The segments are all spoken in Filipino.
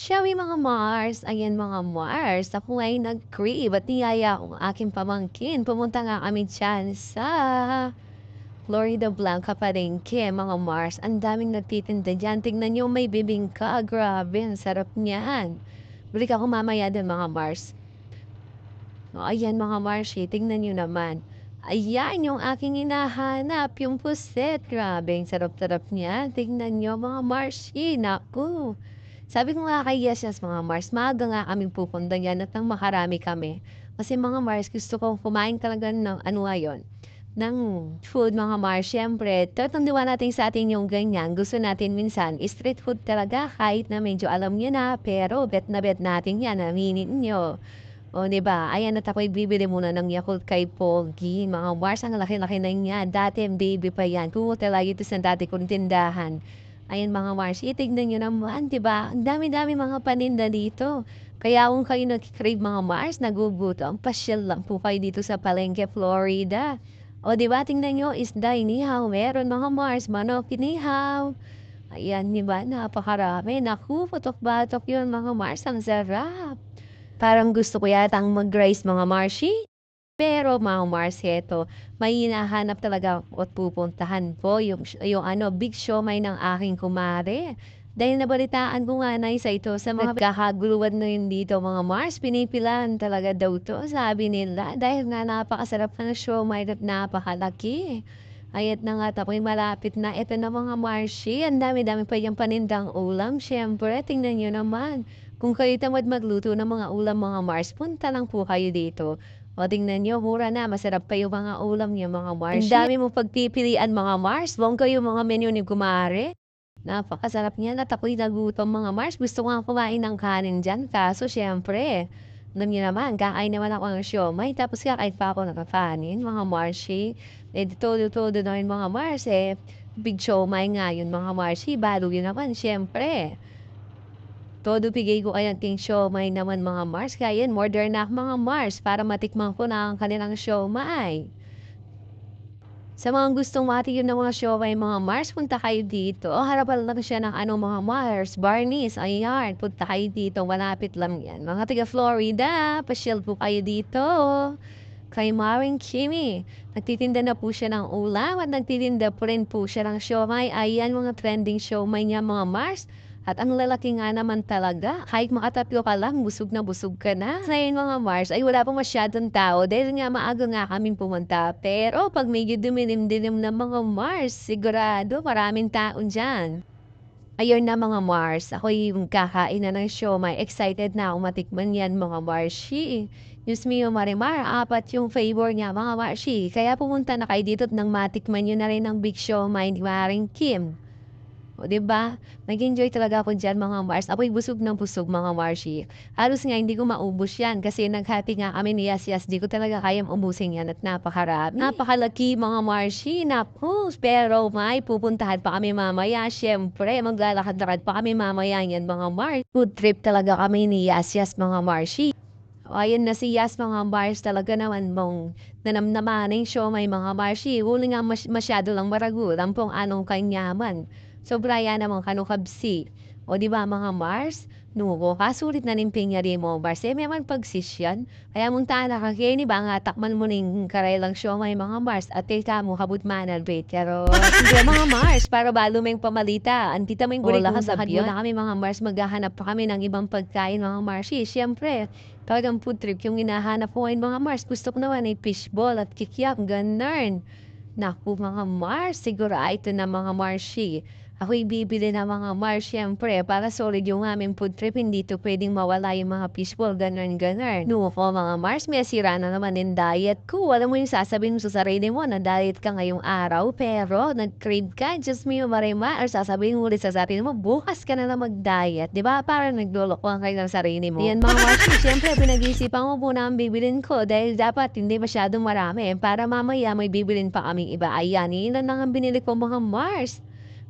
Shall mga Mars? Ayan mga Mars, ako ay nag-crave at niyaya akong aking pamangkin. Pumunta nga kami dyan sa Florida Blanca Palengke, mga Mars. Ang daming nagtitinda dyan. Tingnan nyo, may bibingka. Grabe, ang sarap niyan. Balik ako mamaya din mga Mars. O, ayan mga Mars, tingnan nyo naman. Ayan yung aking hinahanap, yung puset. Grabe, ang sarap-sarap niya. Tingnan nyo mga Mars, naku. Sabi ko nga kay Yes mga Mars, maaga nga kaming pupunta diyan at nang makarami kami. Kasi mga Mars, gusto kong kumain talaga ng ano ngayon, ng food mga Mars. Siyempre, tatanduan natin sa atin yung ganyan. Gusto natin minsan, street food talaga kahit na medyo alam niyo na, pero bet na bet natin yan, aminin nyo. O, di ba? Ayan at ako'y bibili muna ng Yakult kay Pogi. Mga Mars, ang laki-laki na niya. Dati, baby pa yan. Pumunta lagi ito sa dati kong tindahan. Ayan mga Mars, itignan nyo naman, di ba? Ang dami-dami mga paninda dito. Kaya kung kayo nag-crave mga Mars, nagugutom, pasyal lang po kayo dito sa Palenque, Florida. O di ba, tingnan nyo, isda inihaw, meron mga Mars, manok inihaw. Ayan, di ba? Napakarami. Naku, putok-batok yun mga Mars, ang sarap. Parang gusto ko yatang mag-rice mga Marshi. Pero mga Mars, heto, may hinahanap talaga ako at pupuntahan po yung ano, big siomai ng aking kumare. Dahil nabalitaan ko nga na isa ito sa mga kakaguluhan na yun dito mga Mars, pinipilan talaga daw to, sabi nila. Dahil nga napakasarap ng siomai at napakalaki. Ayat na nga tapoy malapit na. Ito na mga Marshi, ang dami-dami pa yung panindang ulam. Siyempre, tingnan nyo naman. Kung kayo tamad magluto ng mga ulam mga Mars, punta lang po kayo dito. O tingnan nyo, mura na, masarap pa yung mga ulam niya mga Mars. Ang dami mo pagpipilian mga Mars, bongga yung mga menu ni Kumare. Napakasarap niya, at ako'y nagutom mga Mars. Gusto ko nga kumain ng kanin dyan, kaso syempre, alam niyo naman, kakain naman ako ng siomay, tapos kakain pa ako ng kanin mga Marshi. Eh, todo-todo na yun mga Mars eh. Big siomay nga yun mga Marshi, balo yun naman, syempre. Todo bigay ko kaya king siomay naman mga Mars. Kaya yan, order na ako mga Mars para matikman ko na ang kanilang siomay. Sa mga gustong matikman ng mga siomay mga Mars, punta kayo dito. O, harapan lang siya ng ano mga Mars, Barneys, ayan, punta kayo dito. Malapit lang yan. Mga taga Florida, pasyal po kayo dito. Kay Maring Kimi, nagtitinda na po siya ng ulam at nagtitinda po rin po siya ng siomay. Ayan mga trending siomay niya mga Mars. At ang lalaki nga naman talaga, kahit makatatlo ka lang, busog na busog ka na. Ngayon mga Mars, ay wala pa masyadong tao dahil nga maaga nga kaming pumunta. Pero pag medyo dumilim-dilim na mga Mars, sigurado maraming taon dyan. Ayun na mga Mars, ako yung kakain na ng siomay. Excited na ako matikman yan mga Marshi. Diyos mio Marimar, apat yung favor niya mga Marshi. Kaya pumunta na kayo dito at nang matikman nyo na rin ang big siomay ni Maring Kim. O, diba? Nag-enjoy talaga ako dyan mga Mars. Ako'y busog ng busog mga Marshi. Halos nga hindi ko maubos yan kasi nag-happy nga kami ni Yes. Di ko talaga kayang ubusin yan at napakarami. Napakalaki mga Marshi. Naku, pero may pupuntahan pa kami mamaya. Siyempre, maglalakad-lakad pa kami mamaya yan mga Mars. Good trip talaga kami ni Yes mga Marshi. O, ayan na si Yas mga Mars talaga naman mong nanamnamaning show may mga Marshi. Huli nga masyado lang maragulang pong anong kanyaman. Sobra yan namang kanukabsi. O di ba mga Mars? Nuko, kasulit na nimping yari mo, Mars. Eh, may man pagsisyan. Kaya mong tana ka kini ba nga takman mo ning karailang show may mga Mars. At ka mo kabut manal rate. Pero, hindi mga Mars, para balo may pamalita. Antita may guli kong sakad na kami mga Mars. Maghahanap pa kami ng ibang pagkain mga Marsi. Siyempre, talagang food trip yung hinahanap ko ngayon mga Mars. Gusto ko naman ay fishball at kikiap. Ganun. Naku mga Mars, siguro ito na mga Marsi. Ako'y bibili ng mga Mars, syempre, para solid yung aming food trip. Hindi to pwedeng mawala yung mga fishball, ganun. Nuko mga Mars, may sira na naman yung diet ko. Alam mo yung sasabihin mo sa sarili mo na diet ka ngayong araw, pero nag-crave ka, just me marima, or sasabihin mo ulit sa sarili mo, bukas ka na lang mag-diet. Diba? Para naglolokohan kayo ng sarili mo. Yan mga Mars, syempre, pinag-iisipan ko muna ang bibilin ko dahil dapat hindi masyadong marami para mamaya may bibilin pa kaming iba. Ayan, yun lang ang binili ko mga Mars.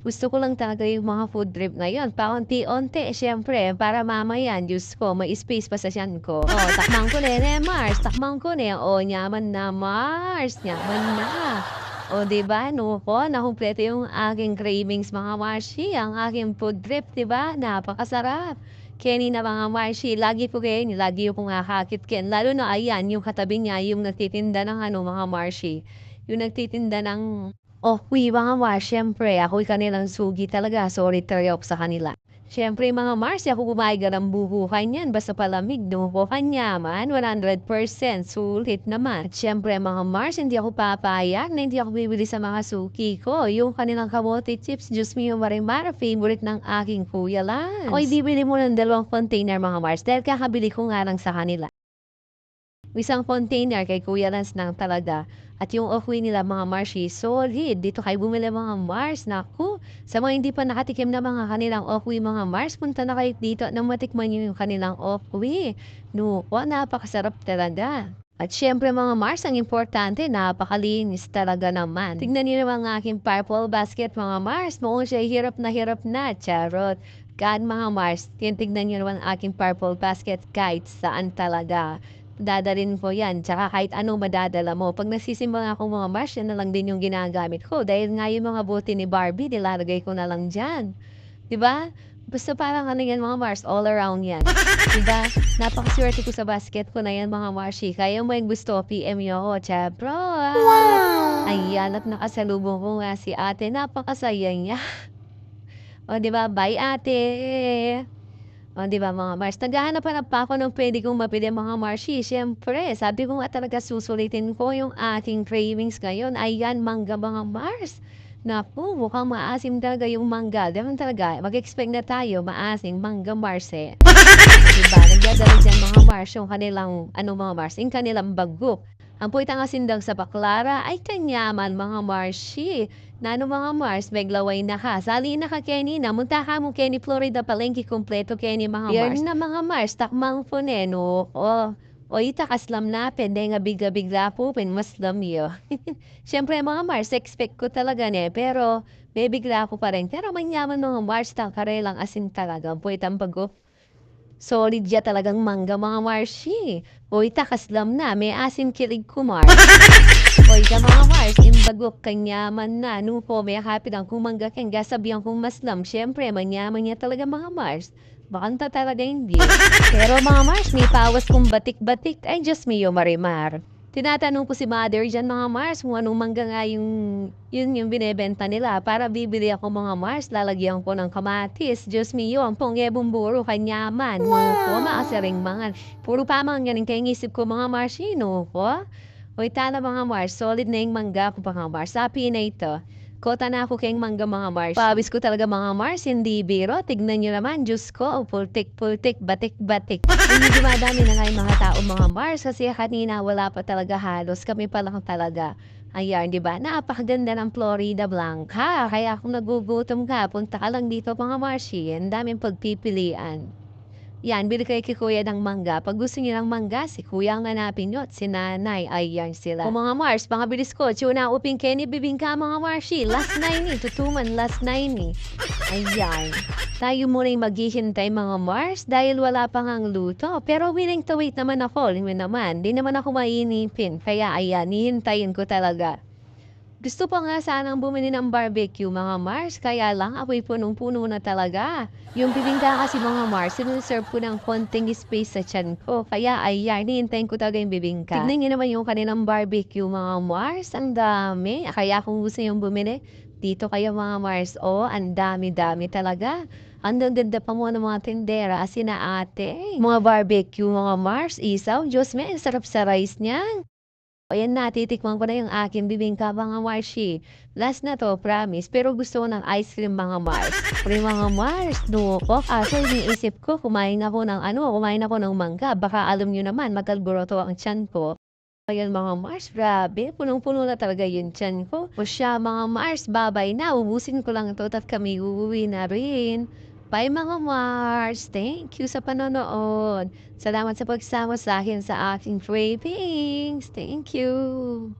Gusto ko lang talaga yung mga food trip na yun. Paunti-unti, syempre, para mamaya, Diyos ko, may space pa sa siyan ko. O, takmang ko na Mars. Takmang ko na. O, nyaman na, Mars. Nyaman na. O, diba, nuko, nakumpleto yung aking cravings, mga Marshi. Ang aking food trip, diba? Napakasarap. Kenny na mga Marshi, lagi po Kenny, lagi yung kumakakit Ken. Lalo na ayan, yung katabi niya, yung nagtitinda ng ano, mga Marshi. Yung nagtitinda ng okwi, mga Mars. Siyempre, ako'y kanilang sugi talaga. Sorry, tryof sa kanila. Siyempre, mga Mars, ako kumain ng bubuhay niyan. Basta palamig, no? O kanyaman, 100% sulit naman. At siyempre, mga Mars, hindi ako papayag na hindi ako bibili sa mga suki ko. Yung kanilang kamote chips, Diyos mio, marimara, favorite ng aking kuya Lance. Ako'y bibili mo ng 2 container, mga Mars, dahil kakabili ko nga lang sa kanila. Isang container kay Kuya Lance ng talaga. At yung okwi nila mga Marshi, solid. Dito kayo bumili mga Mars. Naku, sa mga hindi pa nakatikim na mga kanilang okwi mga Mars, punta na kayo dito na matikman nyo yung kanilang okwi. Nuko, napakasarap talaga. At syempre mga Mars, ang importante, napakalinis talaga naman. Tignan niyo naman ang aking purple basket mga Mars. Mukhang siya hirap na, charot. God mga Mars, tignan niyo naman ang aking purple basket kahit saan talaga. Dadalhin ko yan, tsaka kahit anong madadala mo. Pag nagsisimba ako mga Mars, yan na lang din yung ginagamit ko. Dahil nga yung mga bote ni Barbie, nilalagay ko na lang dyan. Diba? Basta parang ano yan mga Mars, all around yan. Diba? Napakaswerte ko sa basket ko na yan mga Marshi. Kaya mo yung gusto, PM nyo ako, Chabro. Wow! Ayan, at nakasalubong ko nga si ate. Napakasaya niya. O diba? Bye ate! O, di ba mga Mars? Naghahanap-hanap pa ako ng pwede kong mapili mga Marshi. Siyempre, sabi ko nga talaga susulitin ko yung ating cravings ngayon. Ayan, mangga mga Mars. Naku, mukhang maasim talaga yung mangga. Diba talaga, mag-expect na tayo, maasim, mangga Mars eh. Diba? Nagdadala dyan mga Mars yung kanilang, ano mga Mars, yung kanilang bagup. Ang puwitang asindang sa baklara ay kanyaman mga Marshi. Nano mga Mars, meglaway na ka. Sali na ka Kenny na. Munta ka mo Kenny Florida palengke kompleto Kenny mga Mars. Yan na mga Mars, takmang puneno. O ita kaslam na, pende nga bigla-bigla po, maslam yo. Siyempre mga Mars, expect ko talaga ne, pero may bigla ko pa rin. Pero manyaman mga Mars, tangkarelang asin talaga. Puwitang bago. Solid ya talagang mangga mga Marshi. Oy, takaslam na, may asim kilig kumar. Oy, ka mga Mars, imbagok kanyaman na. Nupo, may happy lang kumangga kang gasabihan kong maslam. Siyempre, manyaman niya talaga mga Mars. Bakanta talaga hindi. Pero mga Mars, may pawas kong batik-batik. Ay, just me, Marimar. Tinatanong ko si Mother dyan mga Mars kung anong mangga nga yun yung binebenta nila. Para bibili ako mga Mars, lalagyan ko ng kamatis. Diyos mio, ang pongyebong buro, kanyaman. Wow! Maasering mga. Puro pa mga ganing kaya isip ko mga Mars, ko. O itala mga Mars, solid na yung mangga ko mga Mars. Sapi na ito. Kota na ako kayong mangga mga Mars. Pawis ko talaga mga Mars, hindi biro. Tignan nyo naman, Diyos ko, pultik-pultik, batik-batik. Hindi dumadami na nga yung mga tao mga Mars kasi kanina wala pa talaga halos. Kami pa lang talaga. Ayan, di ba? Napakaganda ng Florida Blanca. Kaya kung nagugutom ka, punta ka lang dito mga Marshi. Ang daming pagpipilian. Yan, bili kayo kay Kuya ng mangga. Pag gusto niyo ng mangga, si Kuya ang hanapin nyo at si Nanay. Ayan sila. O mga Mars, mga bilis ko. Tuna uping Kenny, bibingka mga Marshi. Last 9 tutuman, last 9 Ayan. Tayo muna yung maghihintay mga Mars dahil wala pang ang luto. Pero willing to wait naman ako. Lingwin naman. Di naman ako mainipin. Kaya ayan, hihintayin ko talaga. Gusto pa nga sanang bumili ng barbecue mga Mars, kaya lang apoy punong-puno na talaga. Yung bibingka kasi mga Mars, sinuserve ko ng konting space sa tiyan ko. Kaya ayan, hihintayin ko talaga yung bibingka. Tignan nyo naman yung kanilang barbecue mga Mars, ang dami. Kaya kung gusto yung bumili, dito kayo mga Mars. O, ang dami-dami talaga. Ang ganda pa mo ng mga tindera, asina ate. Mga barbecue mga Mars, isaw, Diyos me, sarap sa rice niyan. Ayan na, titikman ko na yung aking bibingka mga Marshi. Last na to, promise. Pero gusto ko ng ice cream mga Mars. Pero mga Mars, no po. So iniisip ko, kumain ako ng mangga. Baka alam nyo naman, magkalboroto ang tiyan ko. Ayan mga Mars, grabe. Punong-puno na talaga yung tiyan ko. O siya mga Mars, babay na. Ubusin ko lang ito at kami uuwi na rin. Bye mga Mars! Thank you sa panonood. Salamat sa pagsama sa akin sa aking cravings. Thank you!